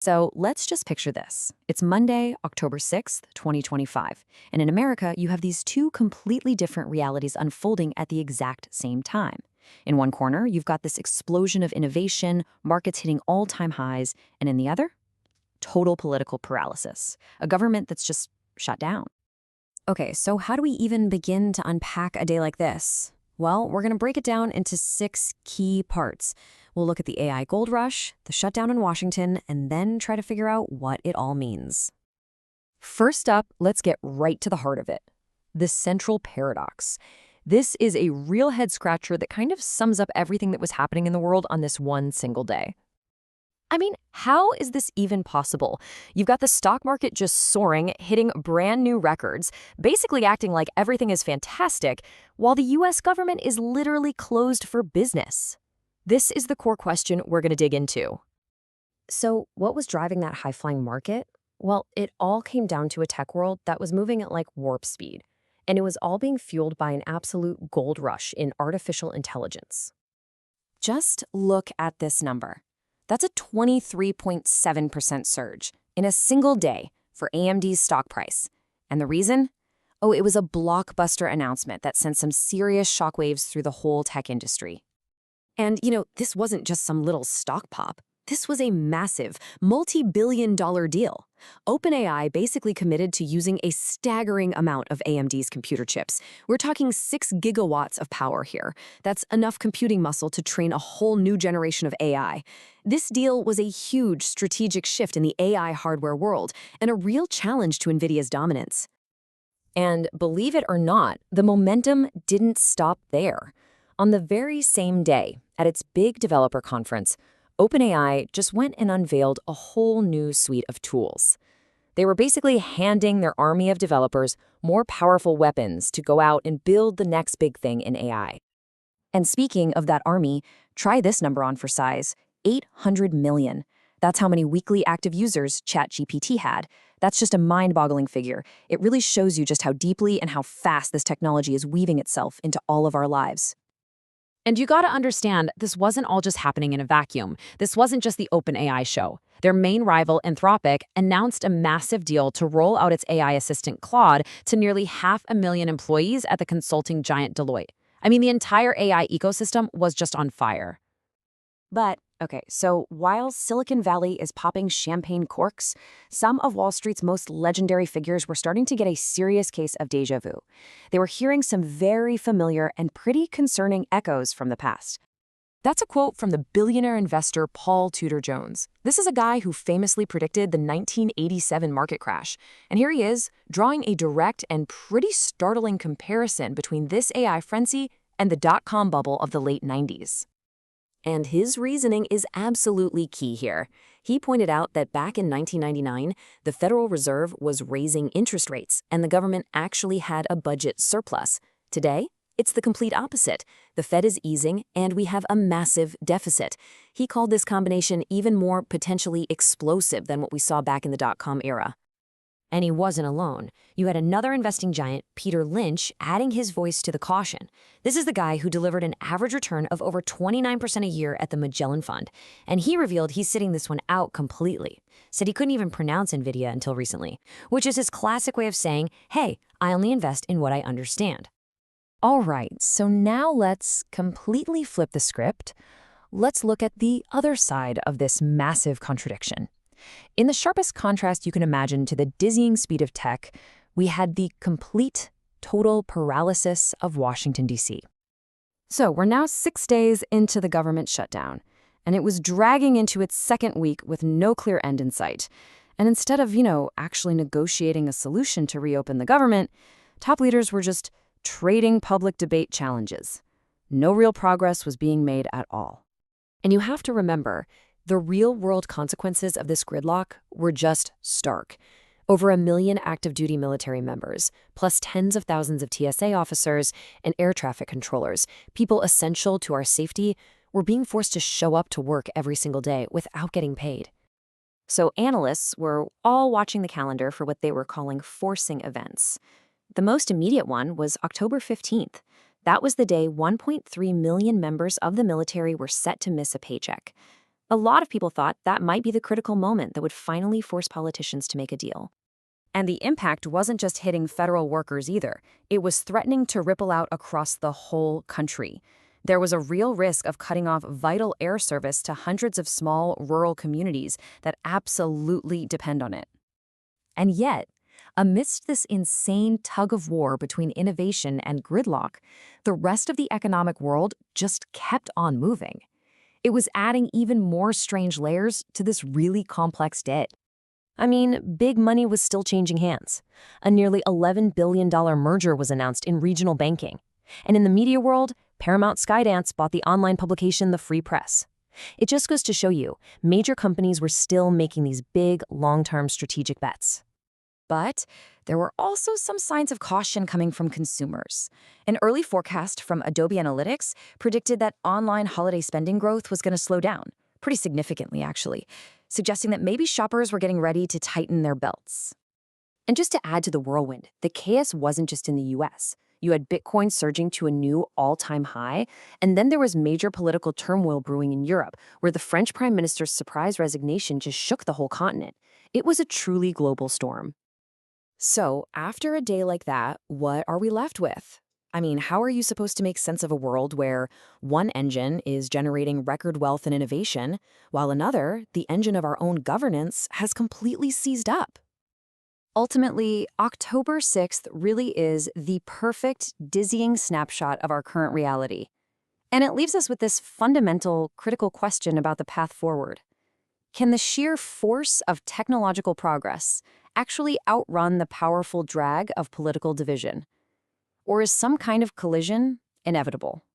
So let's just picture this. It's Monday, October 6th, 2025. And in America, you have these two completely different realities unfolding at the exact same time. In one corner, you've got this explosion of innovation, markets hitting all-time highs, and in the other, total political paralysis, a government that's just shut down. Okay, so how do we even begin to unpack a day like this? Well, we're going to break it down into 6 key parts. We'll look at the AI gold rush, the shutdown in Washington, and then try to figure out what it all means. First up, let's get right to the heart of it. The central paradox. This is a real head-scratcher that kind of sums up everything that was happening in the world on this one single day. I mean, how is this even possible? You've got the stock market just soaring, hitting brand new records, basically acting like everything is fantastic, while the US government is literally closed for business. This is the core question we're going to dig into. So, what was driving that high-flying market? Well, it all came down to a tech world that was moving at like warp speed, and it was all being fueled by an absolute gold rush in artificial intelligence. Just look at this number. That's a 23.7% surge in a single day for AMD's stock price. And the reason? Oh, it was a blockbuster announcement that sent some serious shockwaves through the whole tech industry. And, this wasn't just some little stock pop. This was a massive, multi-billion-dollar deal. OpenAI basically committed to using a staggering amount of AMD's computer chips. We're talking 6 gigawatts of power here. That's enough computing muscle to train a whole new generation of AI. This deal was a huge strategic shift in the AI hardware world and a real challenge to NVIDIA's dominance. And believe it or not, the momentum didn't stop there. On the very same day, at its big developer conference, OpenAI just went and unveiled a whole new suite of tools. They were basically handing their army of developers more powerful weapons to go out and build the next big thing in AI. And speaking of that army, try this number on for size, 800 million. That's how many weekly active users ChatGPT had. That's just a mind-boggling figure. It really shows you just how deeply and how fast this technology is weaving itself into all of our lives. And you gotta understand, this wasn't all just happening in a vacuum. This wasn't just the OpenAI show. Their main rival, Anthropic, announced a massive deal to roll out its AI assistant Claude to nearly 500,000 employees at the consulting giant Deloitte. I mean, the entire AI ecosystem was just on fire. But, okay, so while Silicon Valley is popping champagne corks, some of Wall Street's most legendary figures were starting to get a serious case of déjà vu. They were hearing some very familiar and pretty concerning echoes from the past. That's a quote from the billionaire investor Paul Tudor Jones. This is a guy who famously predicted the 1987 market crash. And here he is, drawing a direct and pretty startling comparison between this AI frenzy and the dot-com bubble of the late 90s. And his reasoning is absolutely key here. He pointed out that back in 1999, the Federal Reserve was raising interest rates, and the government actually had a budget surplus. Today, it's the complete opposite. The Fed is easing, and we have a massive deficit. He called this combination even more potentially explosive than what we saw back in the dot-com era. And he wasn't alone. You had another investing giant, Peter Lynch, adding his voice to the caution. This is the guy who delivered an average return of over 29% a year at the Magellan Fund. And he revealed he's sitting this one out completely. Said he couldn't even pronounce NVIDIA until recently, which is his classic way of saying, hey, I only invest in what I understand. All right, so now let's completely flip the script. Let's look at the other side of this massive contradiction. In the sharpest contrast you can imagine to the dizzying speed of tech, we had the complete, total paralysis of Washington, D.C. So we're now 6 days into the government shutdown, and it was dragging into its second week with no clear end in sight. And instead of, actually negotiating a solution to reopen the government, top leaders were just trading public debate challenges. No real progress was being made at all. And you have to remember, the real-world consequences of this gridlock were just stark. Over 1 million active-duty military members, plus tens of thousands of TSA officers and air traffic controllers, people essential to our safety, were being forced to show up to work every single day without getting paid. So analysts were all watching the calendar for what they were calling forcing events. The most immediate one was October 15th. That was the day 1.3 million members of the military were set to miss a paycheck. A lot of people thought that might be the critical moment that would finally force politicians to make a deal. And the impact wasn't just hitting federal workers either. It was threatening to ripple out across the whole country. There was a real risk of cutting off vital air service to hundreds of small rural communities that absolutely depend on it. And yet, amidst this insane tug of war between innovation and gridlock, the rest of the economic world just kept on moving. It was adding even more strange layers to this really complex debt. I mean, big money was still changing hands. A nearly $11 billion merger was announced in regional banking. And in the media world, Paramount Skydance bought the online publication The Free Press. It just goes to show you, major companies were still making these big, long-term strategic bets. But there were also some signs of caution coming from consumers. An early forecast from Adobe Analytics predicted that online holiday spending growth was going to slow down, pretty significantly actually, suggesting that maybe shoppers were getting ready to tighten their belts. And just to add to the whirlwind, the chaos wasn't just in the US. You had Bitcoin surging to a new all-time high, and then there was major political turmoil brewing in Europe, where the French Prime Minister's surprise resignation just shook the whole continent. It was a truly global storm. So, after a day like that, what are we left with? I mean, how are you supposed to make sense of a world where one engine is generating record wealth and innovation, while another, the engine of our own governance, has completely seized up? Ultimately, October 6th really is the perfect, dizzying snapshot of our current reality. And it leaves us with this fundamental, critical question about the path forward. Can the sheer force of technological progress actually outrun the powerful drag of political division? Or is some kind of collision inevitable?